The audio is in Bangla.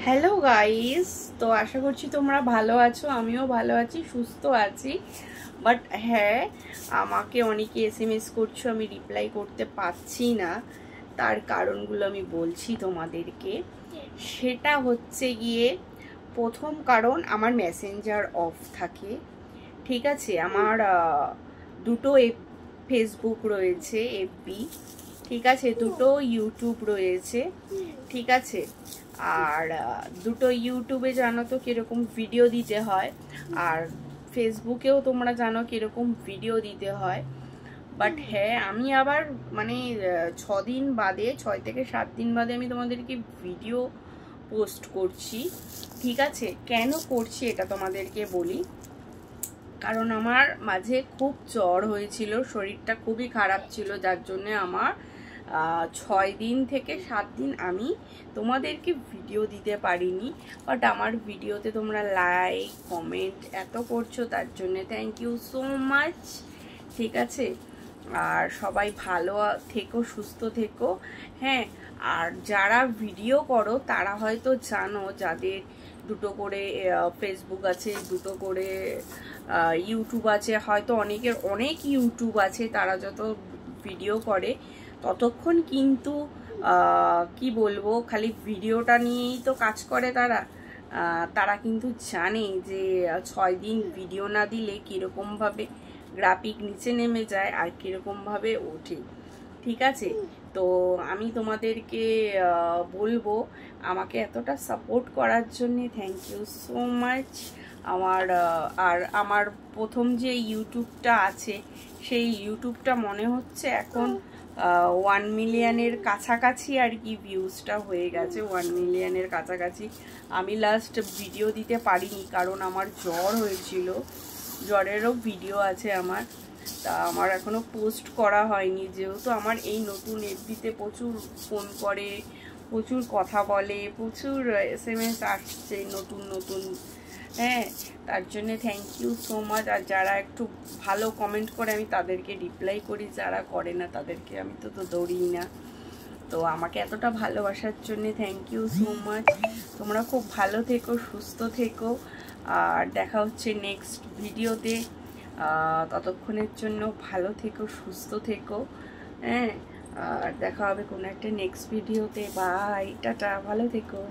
হ্যালো গাইস, তো আশা করছি তোমরা ভালো আছো। আমিও ভালো আছি, সুস্থ আছি। বাট হ্যাঁ, আমাকে অনেকে এসএমএস করছো, আমি রিপ্লাই করতে পারছি না। তার কারণগুলো আমি বলছি তোমাদেরকে। সেটা হচ্ছে গিয়ে, প্রথম কারণ আমার মেসেঞ্জার অফ থাকে। ঠিক আছে, আমার দুটো ফেসবুক রয়েছে, এফবি, ঠিক আছে, দুটো ইউটিউব রয়েছে, ঠিক আছে। আর দুটো ইউটিউবে জানো তো কিরকম ভিডিও দিতে হয়, আর ফেসবুকেও তোমরা জানো কিরকম ভিডিও দিতে হয়। বাট হ্যাঁ, আমি আবার মানে 6 দিন বাদে, 6 থেকে 7 দিন বাদে আমি তোমাদেরকে ভিডিও পোস্ট করছি। ঠিক আছে, কেন করছি এটা তোমাদেরকে বলি। কারণ আমার মাঝে খুব জ্বর হয়েছিল, শরীরটা খুবই খারাপ ছিল, যার জন্য আমার 6 দিন থেকে 7 দিন আমি তোমাদেরকে ভিডিও দিতে পারিনি। বাট আমার ভিডিওতে তোমরা লাইক কমেন্ট এত করছো, তার জন্য থ্যাংক ইউ সো মাচ। ঠিক আছে, আর সবাই ভালো থেকো, সুস্থ থেকো। হ্যাঁ, আর যারা ভিডিও করো তারা হয়তো জানো, যাদের দুটো করে ফেসবুক আছে, দুটো করে ইউটিউব আছে, হয়তো অনেকের অনেক ইউটিউব আছে, তারা যত ভিডিও করে ততক্ষণ কিন্তু কি বলবো, খালি ভিডিওটা নিয়েই তো কাজ করে তারা। তারা কিন্তু জানে যে 6 দিন ভিডিও না দিলে কীরকমভাবে গ্রাফিক নিচে নেমে যায় আর কীরকমভাবে ওঠে। ঠিক আছে, তো আমি তোমাদেরকে বলবো, আমাকে এতটা সাপোর্ট করার জন্যে থ্যাংক ইউ সো মাচ। আর আমার প্রথম যে ইউটিউবটা আছে, সেই ইউটিউবটা মনে হচ্ছে এখন 1 মিলিয়নের কাছাকাছি আর কি ভিউজটা হয়ে গেছে, 1 মিলিয়নের কাছাকাছি। আমি লাস্ট ভিডিও দিতে পারিনি কারণ আমার জ্বর হয়েছিল, জ্বরেরও ভিডিও আছে আমার, তা আমার এখনো পোস্ট করা হয়নি। যেহেতু আমার এই নতুন এফবিতে প্রচুর ফোন করে, প্রচুর কথা বলে, প্রচুর এসএমএস আসছে নতুন নতুন। হ্যাঁ, তার জন্যে থ্যাংক ইউ সো মাচ। আর যারা একটু ভালো কমেন্ট করে আমি তাদেরকে রিপ্লাই করি, যারা করে না তাদেরকে আমি তো দৌড়িই না। তো আমাকে এতটা ভালোবাসার জন্যে থ্যাংক ইউ সো মাচ। তোমরা খুব ভালো থেকো, সুস্থ থেকো, আর দেখা হচ্ছে নেক্সট ভিডিওতে। ততক্ষণের জন্য ভালো থেকো, সুস্থ থেকো। হ্যাঁ, আর দেখা হবে কোনো একটা নেক্সট ভিডিওতে। বাই, টাটা, ভালো থেকো।